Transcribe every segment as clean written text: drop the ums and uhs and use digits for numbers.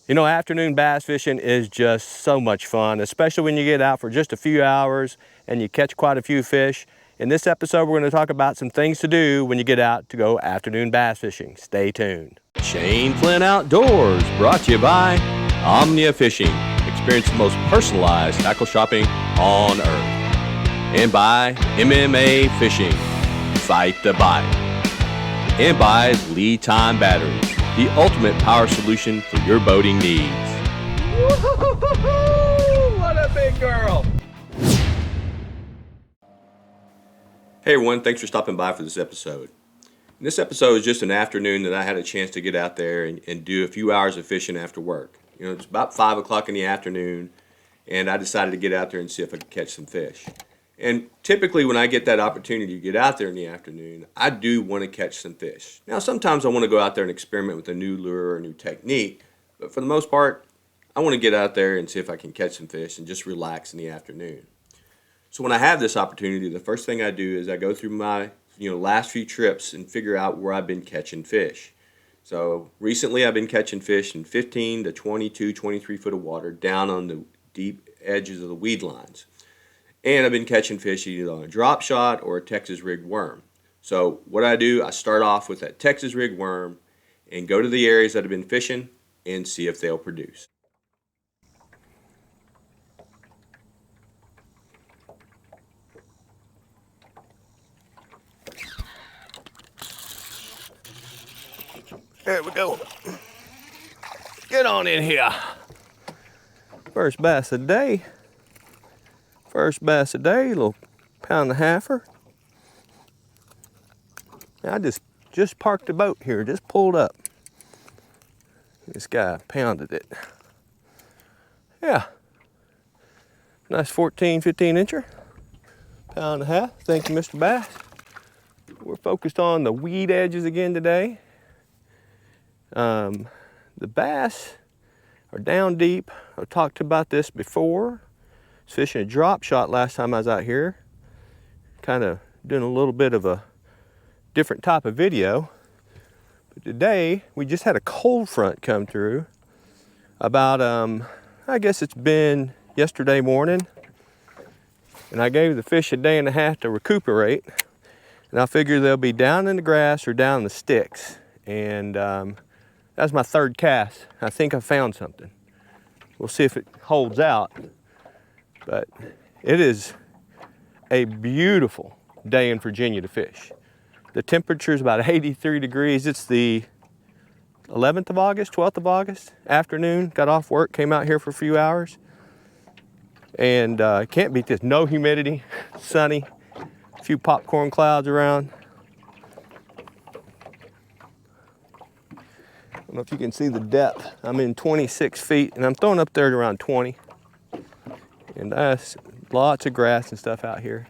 You know, afternoon bass fishing is just so much fun, especially when you get out for just a few hours and you catch quite a few fish. In this episode, we're going to talk about some things to do when you get out to go afternoon bass fishing. Stay tuned. Shane Flynn Outdoors, brought to you by Omnia Fishing. Experience the most personalized tackle shopping on earth. And by MMA Fishing, fight the bite. And by Lead Time Batteries, the ultimate power solution for your boating needs. Woo-hoo-hoo-hoo! What a big girl! Hey everyone, thanks for stopping by for this episode. This episode is just an afternoon that I had a chance to get out there and do a few hours of fishing after work. You know, it's about 5 o'clock in the afternoon, and I decided to get out there and see if I could catch some fish. And typically when I get that opportunity to get out there in the afternoon, I do want to catch some fish. Now sometimes I want to go out there and experiment with a new lure or a new technique, but for the most part, I want to get out there and see if I can catch some fish and just relax in the afternoon. So when I have this opportunity, the first thing I do is I go through my last few trips and figure out where I've been catching fish. So recently I've been catching fish in 15 to 22, 23 foot of water down on the deep edges of the weed lines. And I've been catching fish either on a drop shot or a Texas rigged worm. So what I do, I start off with that Texas rigged worm and go to the areas that I've been fishing and see if they'll produce. There we go. Get on in here. First bass of the day. First bass of the day, little pound and a halfer. I just parked the boat here, just pulled up. This guy pounded it. Yeah. Nice 14, 15 incher. Pound and a half. Thank you, Mr. Bass. We're focused on the weed edges again today. The bass are down deep. I've talked about this before. I was fishing a drop shot last time I was out here. Kind of doing a little bit of a different type of video. But today, we just had a cold front come through. About, I guess it's been yesterday morning. And I gave the fish a day and a half to recuperate. And I figure they'll be down in the grass or down in the sticks. And that's my third cast. I think I found something. We'll see if it holds out. But it is a beautiful day in Virginia to fish. The temperature is about 83 degrees. It's the 11th of August, 12th of August, afternoon. Got off work, came out here for a few hours. And can't beat this. No humidity, sunny, a few popcorn clouds around. I don't know if you can see the depth. I'm in 26 feet and I'm throwing up there at around 20. And that's lots of grass and stuff out here.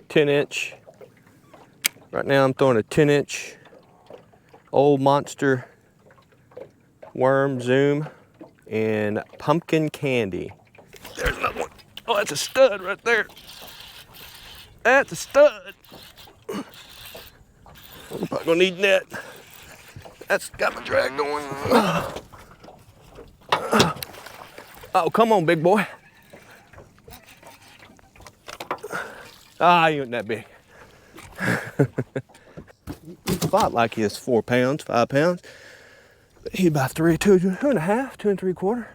"10" Right now I'm throwing a 10" old monster worm zoom and pumpkin candy. There's another one. Oh, that's a stud right there. That's a stud. I'm probably gonna need net. That's got my drag going. Oh, come on, big boy. Ah, you ain't that big. He fought like he is 4 pounds, 5 pounds. But he's about 2 and a half, 2 3/4.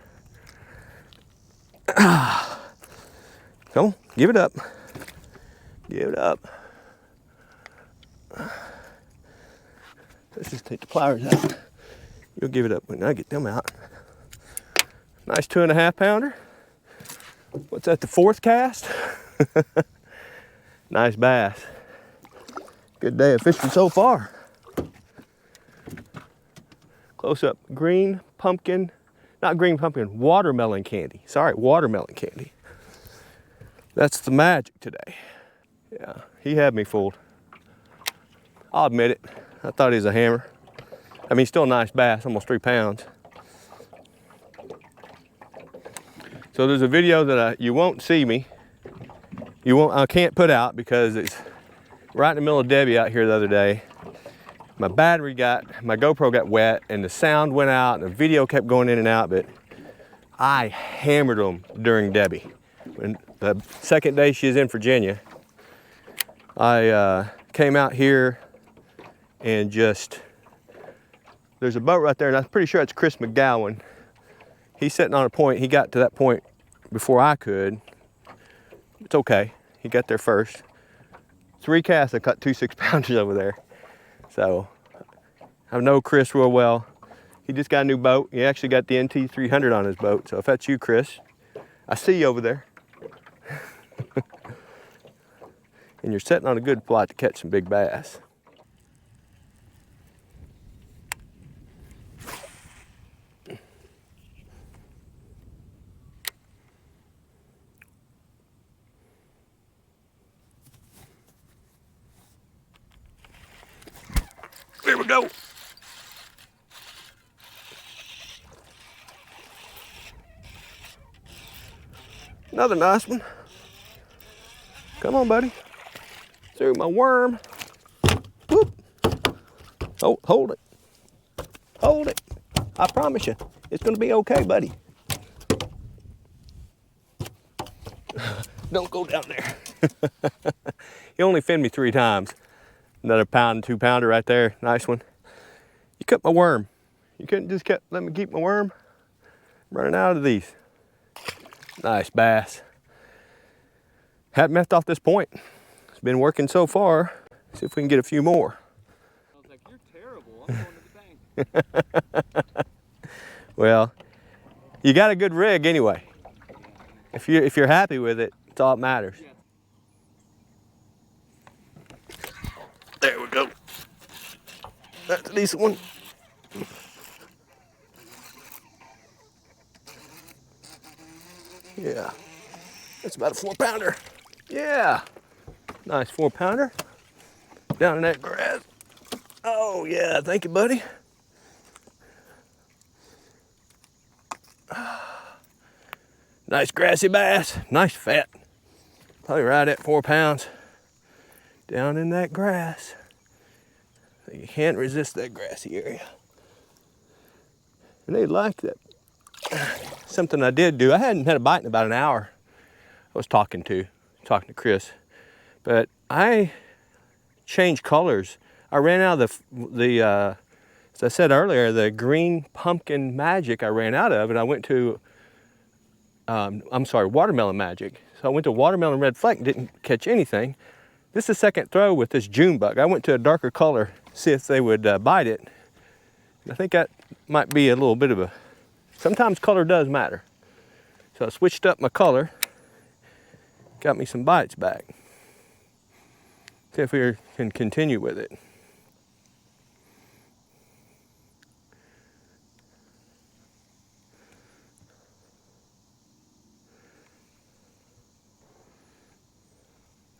Come on, give it up. Give it up. Let's just take the pliers out. You'll give it up when I get them out. Nice 2 1/2 pounder. What's that, the 4th cast? Nice bass. Good day of fishing so far. Close up, green pumpkin, not green pumpkin, watermelon candy. Sorry, watermelon candy. That's the magic today. Yeah, he had me fooled. I'll admit it. I thought he was a hammer. I mean, still a nice bass, almost 3 pounds. So there's a video that you won't see me. I can't put out because it's right in the middle of Debbie out here the other day. my GoPro got wet and the sound went out and the video kept going in and out, but I hammered them during Debbie. When the second day she was in Virginia, I came out here and just, there's a boat right there and I'm pretty sure it's Chris McGowan. He's sitting on a point. He got to that point before I could. It's okay, he got there first. 3 casts, I caught 2 6-pounders over there. So I know Chris real well. He just got a new boat. He actually got the NT 300 on his boat. So if that's you, Chris, I see you over there. And you're sitting on a good spot to catch some big bass. Here we go. Another nice one. Come on, buddy. Through my worm. Whoop. Oh, hold it. Hold it. I promise you, it's gonna be okay, buddy. Don't go down there. He only finned me 3 times. Another 1 2-pounder right there. Nice one. You cut my worm. You couldn't just let me keep my worm? I'm running out of these. Nice bass. Haven't messed off this point. It's been working so far. See if we can get a few more. I was like, you're terrible. I'm going to the bank. Well, you got a good rig anyway. If you're happy with it, it's all that matters. Yeah. There we go. That's a decent one. Yeah, that's about a 4-pounder. Yeah, nice 4-pounder. Down in that grass. Oh yeah, thank you, buddy. Nice grassy bass, nice fat. Probably right at 4 pounds. Down in that grass. You can't resist that grassy area. And they like that. Something I did do, I hadn't had a bite in about an hour. I was talking to Chris, but I changed colors. I ran out of the as I said earlier, the green pumpkin magic I ran out of, and I went to, watermelon magic. So I went to watermelon red fleck and didn't catch anything. This is the second throw with this June bug. I went to a darker color, see if they would bite it. I think that might be a little bit of a, sometimes color does matter. So I switched up my color, got me some bites back. See if we can continue with it.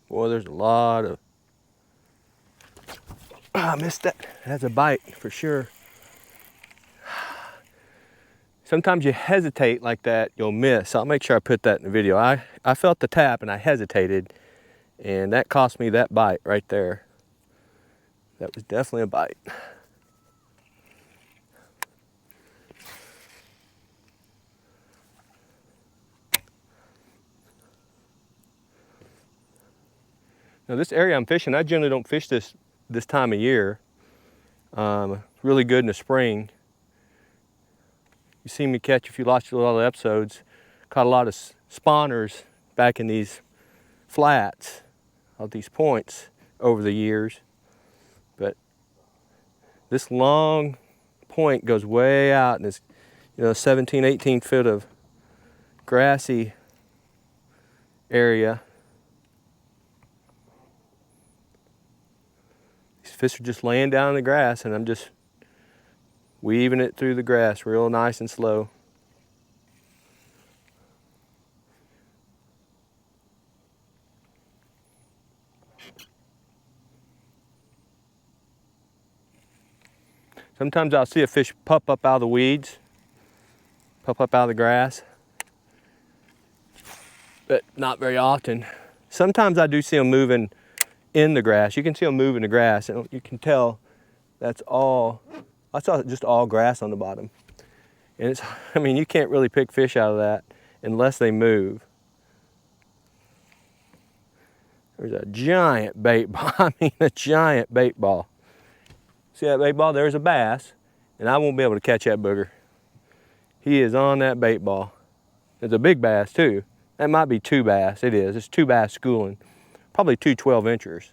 Boy, there's a lot of, I missed that. That's a bite for sure. Sometimes you hesitate like that, you'll miss. I'll make sure I put that in the video. I felt the tap and I hesitated, and that cost me that bite right there. That was definitely a bite. Now this area I'm fishing, I generally don't fish this time of year. Really good in the spring. You see me catch, if you watched a lot of episodes, caught a lot of spawners back in these flats of these points over the years. But this long point goes way out, and it's 17, 18 foot of grassy area. These fish are just laying down in the grass, and I'm just weaving it through the grass real nice and slow. Sometimes I'll see a fish pop up out of the weeds, pop up out of the grass, but not very often. Sometimes I do see them moving in the grass. You can see them move in the grass, and you can tell That's all, I saw just all grass on the bottom. And it's, I mean, you can't really pick fish out of that unless they move. There's a giant bait ball, I mean a giant bait ball. See that bait ball? There's a bass, and I won't be able to catch that booger. He is on that bait ball. It's a big bass too. That might be 2 bass, it is. It's 2 bass schooling. Probably 2 12-inchers.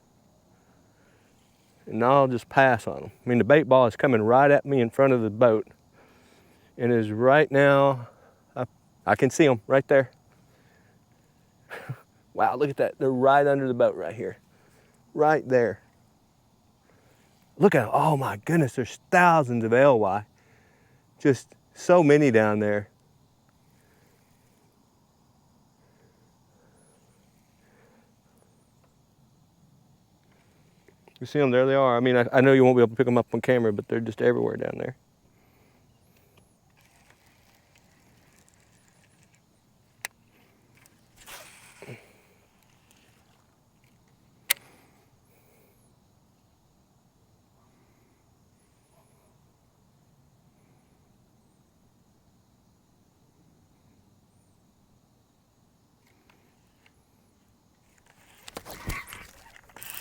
And I'll just pass on them. I mean, the bait ball is coming right at me in front of the boat. And is right now, I can see them right there. Wow, look at that. They're right under the boat right here. Right there. Look at them. Oh my goodness, there's thousands of LY. Just so many down there. You see them? There they are. I mean, I know you won't be able to pick them up on camera, but they're just everywhere down there.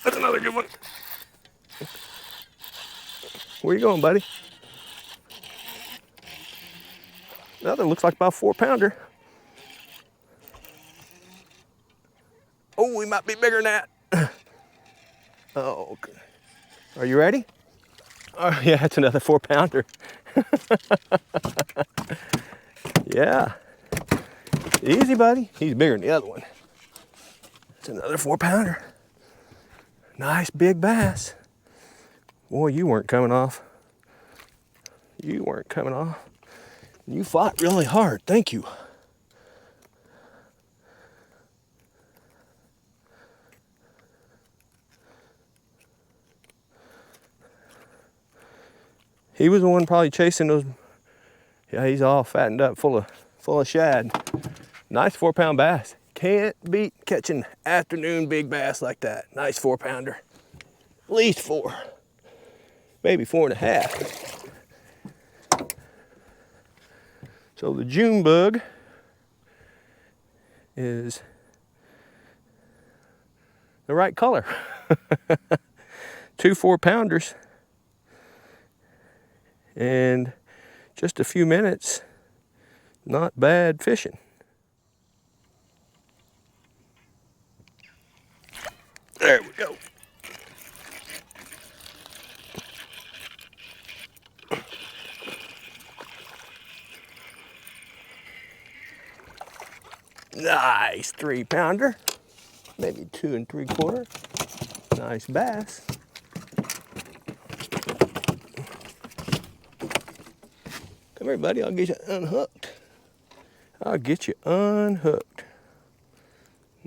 That's another good one. Where you going, buddy? Another looks like about 4-pounder. Oh, we might be bigger than that. Oh, okay. Are you ready? Oh, yeah, that's another 4-pounder. Yeah. Easy, buddy. He's bigger than the other one. That's another 4-pounder. Nice big bass. Boy, you weren't coming off. You weren't coming off. You fought really hard. Thank you. He was the one probably chasing those. Yeah, he's all fattened up, full of shad. Nice 4-pound bass. Can't beat catching afternoon big bass like that. Nice 4-pounder. At least 4. Maybe 4.5. So the June bug is the right color. 2 4-pounders. And just a few minutes, not bad fishing. There we go. Nice 3-pounder, maybe 2 3/4. Nice bass. Come here, buddy, I'll get you unhooked. I'll get you unhooked.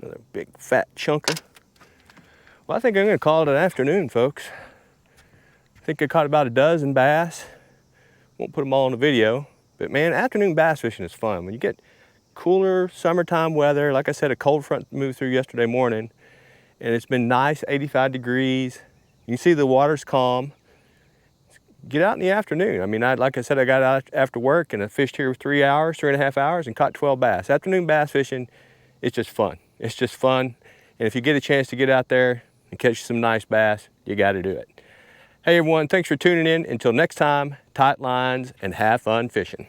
Another big fat chunker. Well, I think I'm gonna call it an afternoon, folks. I think I caught about a dozen bass. Won't put them all in the video, but man, afternoon bass fishing is fun. When you get cooler summertime weather, like I said, a cold front moved through yesterday morning, and it's been nice, 85 degrees. You can see the water's calm. Get out in the afternoon. I mean, like I said, I got out after work and I fished here 3 hours, 3.5 hours, and caught 12 bass. Afternoon bass fishing, it's just fun. It's just fun. And if you get a chance to get out there and catch some nice bass, you got to do it. Hey everyone, thanks for tuning in. Until next time, tight lines and have fun fishing.